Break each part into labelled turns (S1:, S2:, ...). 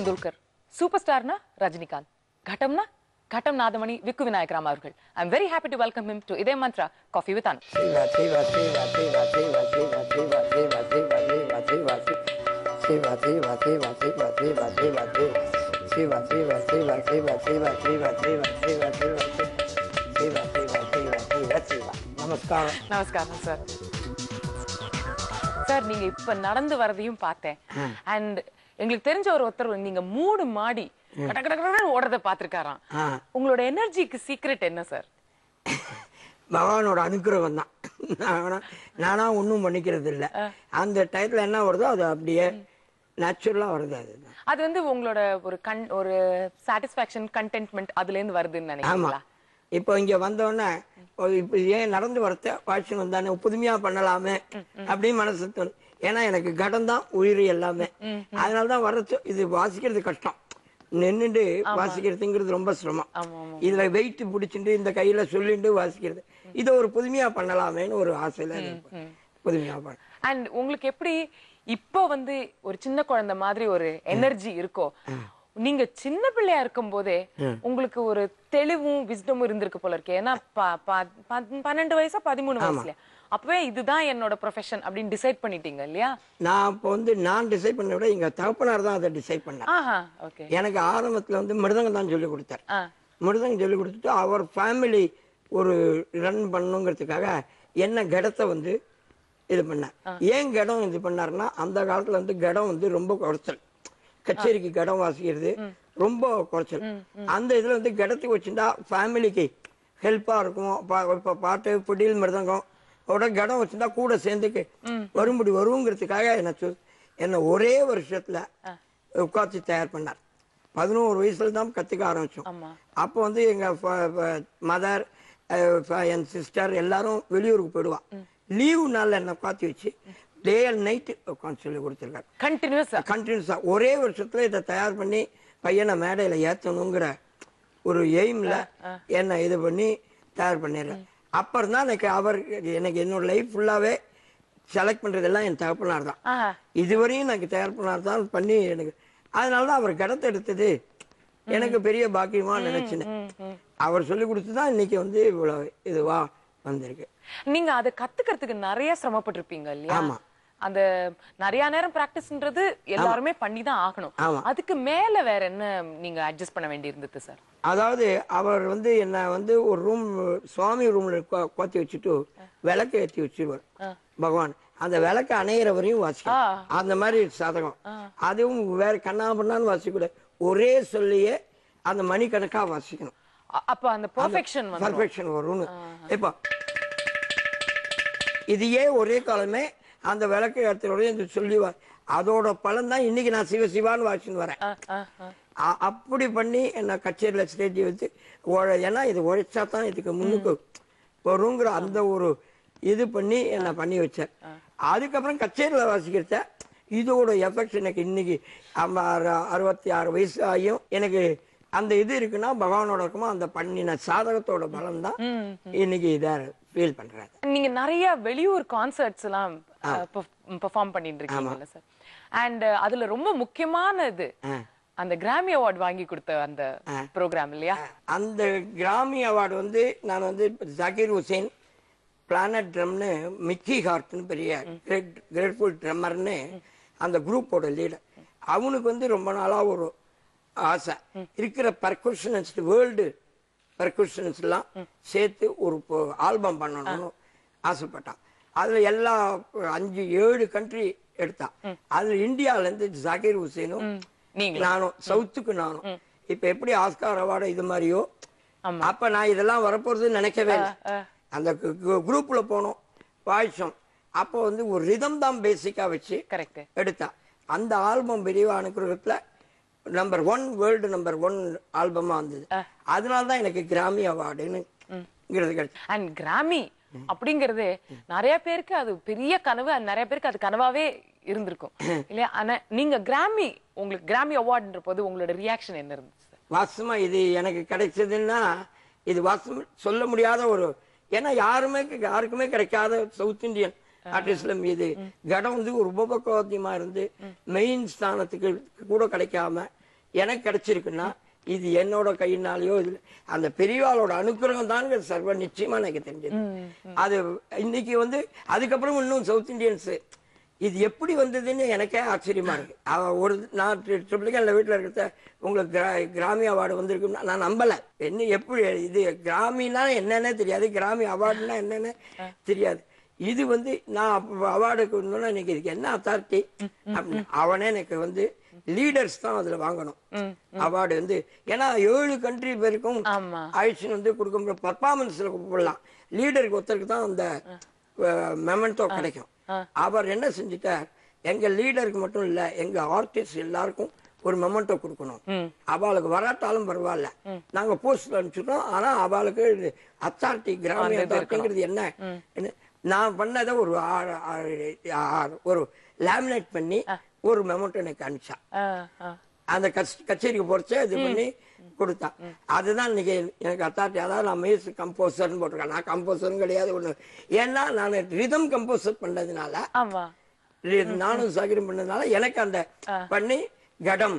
S1: Tendulkar. Superstar na Rajinikanth. Ghatam na Ghatam Nadamani Vikku Vinayak Rama avargal. I am very happy to welcome him to Ide Mantra Coffee with Anu.
S2: Namaskar.
S1: Namaskar, sir. Sir, நீங்க இப்ப நடந்து வரதையும் பார்த்தேன். And எங்களுக்கு தெரிஞ்ச ஒருத்தர் நீங்க 3 மாடி கடகடகடன்னு ஓடுறத பாத்துருக்காராம். உங்களோட எனர்ஜிக்கு சீக்ரெட் என்ன சார்?
S2: பகவானோட அனுகிரகம் தான். நானா ஒன்றும் பண்ணிக்கிறது இல்லை. அந்த டயத்தில் என்ன வருதோ அது அப்படியே நேச்சுரலா வருது.
S1: அது வந்து உங்களோட ஒரு சாட்டிஸ்ஃபேக்ஷன் கண்டென்ட்மெண்ட் அதுல இருந்து வருதுன்னு நினைக்கிறீங்களா?
S2: இப்போ இங்க வந்தோடனே இப்போ ஏன் நடந்து வரத்த வாட்சியம் வந்தானே புதுமையா பண்ணலாமே அப்படின்னு மனசு தோணும். ஏன்னா எனக்கு கடம் தான் உயிர் எல்லாமே. அதனாலதான் வர்றது இது வாசிக்கிறது கஷ்டம். நின்றுட்டு வாசிக்கிறதுங்கிறது ரொம்ப சிரமம். இதுல வெயிட் பிடிச்சிட்டு இந்த கையில சொல்லிட்டு வாசிக்கிறது இதை ஒரு புதுமையா பண்ணலாமேன்னு ஒரு ஆசையில புதுமையா பண்ண.
S1: அண்ட் உங்களுக்கு எப்படி இப்போ வந்து ஒரு சின்ன குழந்தை மாதிரி ஒரு எனர்ஜி இருக்கோ, நீங்க சின்ன பிள்ளையா இருக்கும் போதே உங்களுக்கு ஒரு தெளிவும் விஸ்டமும் இருந்திருக்கு போல இருக்கு. ஏன்னா 12 வயசா 13 வயசுல அப்பவே இதுதான் என்னோட ப்ரொஃபஷன் அப்படின்னு டிசைட் பண்ணிட்டீங்க இல்லையா?
S2: நான் இப்போ வந்து நான் டிசைட் பண்ண விட எங்க தகப்பனார் தான் அதை டிசைட் பண்ணார். எனக்கு ஆரம்பத்துல வந்து மிருதங்கம் தான் சொல்லி கொடுத்தார். மிருதங்கம் சொல்லி கொடுத்துட்டு அவர் ஃபேமிலி ஒரு ரன் பண்ணுங்கிறதுக்காக என்ன கடத்தை வந்து இது பண்ணார். ஏன் கடம் இது பண்ணாருன்னா அந்த காலத்துல வந்து கடம் வந்து ரொம்ப குறைச்சல். கச்சேரிக்கு கடம் வாசிக்கிறது ரொம்ப குறைச்சல். அந்த இதுல வந்து கடத்துக்கு வச்சுட்டா ஃபேமிலிக்கு ஹெல்ப்பா இருக்கும். இப்ப பாட்டு புடியில் மிருதங்கம் கடம் வச்சுட்டா கூட சேர்ந்துக்கு வரும்படி வருங்கிறதுக்காக என்ன ஒரே வருஷத்துல உட்காந்து தயார் பண்ணார். 11 வயசுல தான் கத்துக்க ஆரம்பிச்சோம். அப்போ வந்து எங்க மதர் என் சிஸ்டர் எல்லாரும் வெளியூருக்கு போயிடுவா. லீவு நாள்ல என்ன உட்காந்து வச்சு டே அண்ட் நைட் உட்காந்து சொல்லி கொடுத்துருக்காரு. கண்டினியூஸா ஒரே வருஷத்துல இதை தயார் பண்ணி பையனை மேடையில ஏற்றணுங்கிற ஒரு எய்ம்ல என்ன இது பண்ணி தயார் பண்ணிடுறேன். அப்புறம் தான் எனக்கு என்னோட லைஃப் ஃபுல்லாவே செலக்ட் பண்றதெல்லாம் என் தகப்பனார் தான். இதுவரையும் எனக்கு தகப்பனார் தான் பண்ணி எனக்கு. அதனாலதான் அவர் கடத்தை எடுத்தது எனக்கு பெரிய பாக்கியமா நினைச்சினேன். அவர் சொல்லி கொடுத்துதான் இன்னைக்கு வந்து இவ்வளவு இதுவா வந்திருக்கு.
S1: நீங்க அதை கத்துக்கிறதுக்கு நிறைய சிரமப்பட்டிருப்பீங்க இல்லையா? அந்த நிறைய நேரம் பிராக்டிஸ்ன்றது எல்லாருமே பண்ணிதான் ஆகணும். அதுக்கு மேல வேற என்ன நீங்க அட்ஜஸ்ட் பண்ண வேண்டி இருந்தது சார்?
S2: அதாவது அவர் வந்து என்ன வந்து ஒரு ரூம் சுவாமி ரூம்ல கோத்தி வச்சுட்டு விளக்கு ஏற்றி வச்சிருவார் பகவான். அந்த விளக்கு அணையிற வரையும் வாசிக்கணும். அந்த மாதிரி சாதகம். அதுவும் வேற கண்ணா பண்ணான்னு வாசிக்கூட ஒரே சொல்லியே அந்த மணிக்கணக்கா வாசிக்கணும்.
S1: அப்ப அந்த பெர்ஃபெக்ஷன்
S2: வரும்னு. இப்போ இதையே ஒரே காலமே அந்த விளக்கு இடத்துல சொல்லிவார். அதோட பலன் தான் இன்னைக்கு நான் சிவசிவான்னு வாசின்னு வரேன். அப்படி பண்ணி என்ன கச்சேரியில ஸ்டேஜ் வச்சு ஏன்னா இது உழைச்சா தான் இதுக்கு முன்னுக்கு வருங்கிற அந்த ஒரு இது பண்ணி என்ன பண்ணி வச்சேன். அதுக்கப்புறம் கச்சேரியில வாசிக்கிறத இதோட எஃபெக்ட் எனக்கு இன்னைக்கு 66 வயசு ஆகியும் எனக்கு அந்த இது இருக்குன்னா பகவானோட இருக்குமோ அந்த பண்ணின சாதகத்தோட பலம் தான் இன்னைக்கு இதை ஃபீல் பண்றேன்.
S1: நீங்க நிறைய வெளியூர் கான்சர்ட்ஸ் எல்லாம் பெர்ஃபார்ம் பண்ணிட்டு இருக்கீங்கல்ல சார்? அண்ட் அதுல ரொம்ப முக்கியமானது அந்த கிராமி அவார்டு வாங்கி கொடுத்த அந்த ப்ரோக்ராம் இல்லையா?
S2: அந்த கிராமி அவார்டு வந்து நான் வந்து ஜாகிர் ஹுசேன் பிளானட் ட்ரம்னு மிக்கி ஹார்ட்னு பெரிய கிரேட்ஃபுல் ட்ரம்மர்னு அந்த குரூப்போட லீடர். அவனுக்கு வந்து ரொம்ப நாளா ஒரு ஆசை இருக்கிற பர்கஷனிஸ்ட் வேர்ல்டு பர்கஷனிஸ்ட் எல்லாம் சேர்த்து ஒரு ஆல்பம் பண்ணணும்னு ஆசைப்பட்டான். அதுல எல்லா 5-7 கண்ட்ரி எடுத்தான். அதுல இந்தியால இருந்து ஜாகிர் ஹுசேனும் நானும் சவுத்துக்கு நானும். இப்ப எப்படி ஆஸ்கார் அவார்டு இது மாதிரியோ அப்ப நான் இதெல்லாம் வரப்போறது நினைக்கவே இல்லை. அந்த குரூப்ல போனோம் வாய்ஸும் அப்போ வந்து ஒரு ரிதம் தான் பேசிக்கா வச்சு எடுத்தா. அந்த ஆல்பம் பெரிய அனுகிரகத்துல நம்பர் 1 வேர்ல்டு நம்பர் 1 ஆல்பமா வந்தது. அதனாலதான் எனக்கு கிராமி அவார்டுன்னு கிடைச்சு.
S1: அண்ட் கிராமி அப்படிங்கறது நிறைய பேருக்கு அது பெரிய கனவு. நிறைய பேருக்கு அது கனவாவே இருந்திருக்கும் இல்லையா? ஆனா நீங்க கிராமி உங்களுக்கு கிராமி அவார்டுன்ற போது உங்களோட ரியாக்ஷன் என்ன இருந்துச்சு?
S2: வாசமா இது எனக்கு கிடைச்சதுன்னா இது வாசம் சொல்ல முடியாத ஒரு, ஏன்னா யாருக்குமே கிடைக்காத சவுத் இந்தியன் ஆர்டிஸ்ட்ல மீது கடம் வந்து ஒரு உபபோகத்தியமா இருந்து மெயின் ஸ்தானத்துக்கு கூட கிடைக்காம எனக்கு கிடைச்சிருக்குன்னா இது என்னோட கையினாலேயோ இது அந்த பெரியவாளோட அனுக்கிரகம் தான் சர்வ நிச்சயமா எனக்கு தெரிஞ்சது. அது இன்னைக்கு வந்து அதுக்கப்புறம் இன்னும் சவுத் இந்தியன்ஸ் இது எப்படி வந்ததுன்னு எனக்கே ஆச்சரியமா இருக்கு. ஒரு நான் ட்ரிபிளிகன்ல வீட்டுல இருக்கிறத உங்களுக்கு கிராமி அவார்டு வந்திருக்குன்னா நான் நம்பல. என்ன எப்படி இது கிராமினா என்னன்னே தெரியாது, கிராமி அவார்டுனா என்னன்னு தெரியாது. இது வந்து நான் அவார்டுக்கு வந்தோன்னா இன்னைக்கு இதுக்கு என்ன அத்தாரிட்டி அப்படின்னு அவனே எனக்கு வந்து லீடர்ஸ் தான் அதுல வாங்கணும் அவார்டு வந்து. ஏன்னா 7 கண்ட்ரி பேருக்கும் ஆயிடுச்சுன்னு வந்து கொடுக்க பர்ஃபார்மன்ஸ்ல கூப்பிடலாம். லீடருக்கு ஒருத்தருக்கு தான் அந்த மெமெண்டோ கிடைக்கும். அவர் என்ன செஞ்சுட்டார், எங்க லீடருக்கு மட்டும் இல்ல எங்க ஆர்டிஸ்ட் எல்லாருக்கும் ஒரு மெமெண்டோ கொடுக்கணும். அவளுக்கு வராட்டாலும் பரவாயில்ல, நாங்க போஸ்ட்ல அனுப்பிச்சிட்டோம். ஆனா அவளுக்கு அத்தாரிட்டி கிராமிய அத்தாரிட்டிங்கிறது என்ன நான் பண்ணதை ஒரு லேமினேட் பண்ணி ஒரு மெமெண்டோ எனக்கு அனுப்பிச்சா. அந்த கச்சேரிக்கு போறச்ச இது பண்ணி கொடுத்தா. அதுதான் இன்னைக்கு எனக்கு அத்தாரிட்டி. அதாவது நான் மியூசிக் கம்போசர்னு போட்டிருக்கேன். நான் கம்போசரும் கிடையாது ஒண்ணு. ஏன்னா நான் ரிதம் கம்போசர் பண்ணதுனால, நானும் சகரியம் பண்ணதுனால எனக்கு அந்த பண்ணி கடம்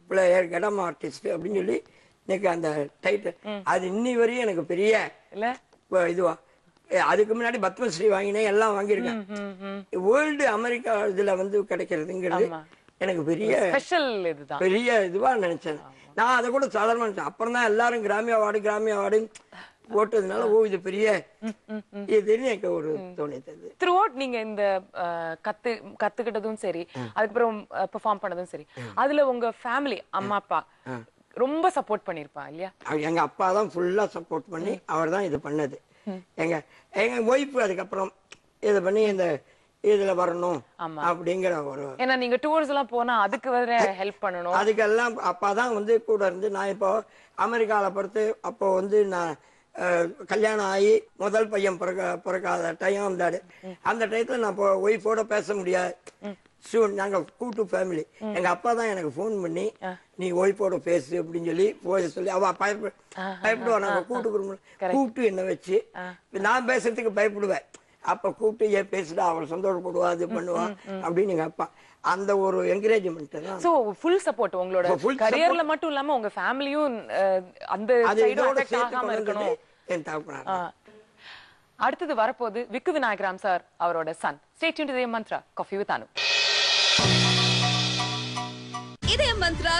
S2: பிளேயர் கடம் ஆர்டிஸ்ட் அப்படின்னு சொல்லி எனக்கு அந்த டைட்டில் அது இன்னி வரையும் எனக்கு பெரிய இதுவா. அதுக்கு முன்னாடி பத்மஸ்ரீ வாங்கினேன், எல்லாம் வாங்கியிருக்கேன். வேர்ல்டு அமெரிக்கா இதுல வந்து கிடைக்கிறதுங்கிறது எனக்கு பெரிய இதுவா நினைச்சேன். நான் அதை கூட சாதாரண நினைச்சேன். அப்புறம் தான் எல்லாரும் கிராமிய அவார்டு போட்டதுனால இது பெரிய இதுன்னு எனக்கு ஒரு தோணித்தது.
S1: த்ரூ அவுட் நீங்க இந்த கத்துக்கிட்டதும் சரி, அதுக்கப்புறம் பெர்ஃபார்ம் பண்ணதும் சரி, அதுல உங்க ஃபேமிலி அம்மா அப்பா ரொம்ப சப்போர்ட் பண்ணிருப்பா இல்லையா?
S2: எங்க அப்பா தான் ஃபுல்லா சப்போர்ட் பண்ணி அவர் தான் இது பண்ணது. எங்க ஒய்ஃப் அதுக்கப்புறம் இது பண்ணி இந்த இதுல வரணும் அப்படிங்கிற ஒரு,
S1: ஏன்னா நீங்க டூர்ஸ் எல்லாம் போனா அதுக்கு வேற ஹெல்ப் பண்ணணும்.
S2: அதுக்கெல்லாம் அப்பாதான் வந்து கூட இருந்து. நான் இப்போ அமெரிக்கால பொறுத்து அப்போ வந்து நான் கல்யாணம் ஆகி முதல் பையன் பிறக்காத டைம் வந்தாரு. அந்த டயத்துல நான் ஒய்ஃபோட பேச முடியாது. நாங்க கூட்டு ஃபேமிலி. எங்க அப்பா தான் எனக்கு போன் பண்ணி நீ ஒய்ஃபோட பேசு அப்படின்னு சொல்லி அவ பயப்படுவா. நாங்க கூப்பிட்டு என்ன வச்சு நான் பேசுறதுக்கு பயப்படுவேன். அப்ப கூப்பிட்டு ஏன் பேசுடா, அவள் சந்தோஷப்படுவா, இது பண்ணுவா அப்படின்னு எங்க அப்பா அந்த ஒரு என்கரேஜ்மெண்ட் தான்.
S1: சோ ஃபுல் சப்போர்ட் உங்களோட கரியர்ல மட்டும் இல்லாம உங்க ஃபேமிலியும் அந்த சைடு அஃபெக்ட் ஆகாம இருக்கணும்.
S2: என் தகப்பனார்.
S1: அடுத்து வரப்போது விக்கு விநாயகராம் சார் அவரோட சன். ஸ்டே டியூன்ட் டு இதயம் மந்த்ரா காஃபி வித் அனு.
S3: இதயம் மந்த்ரா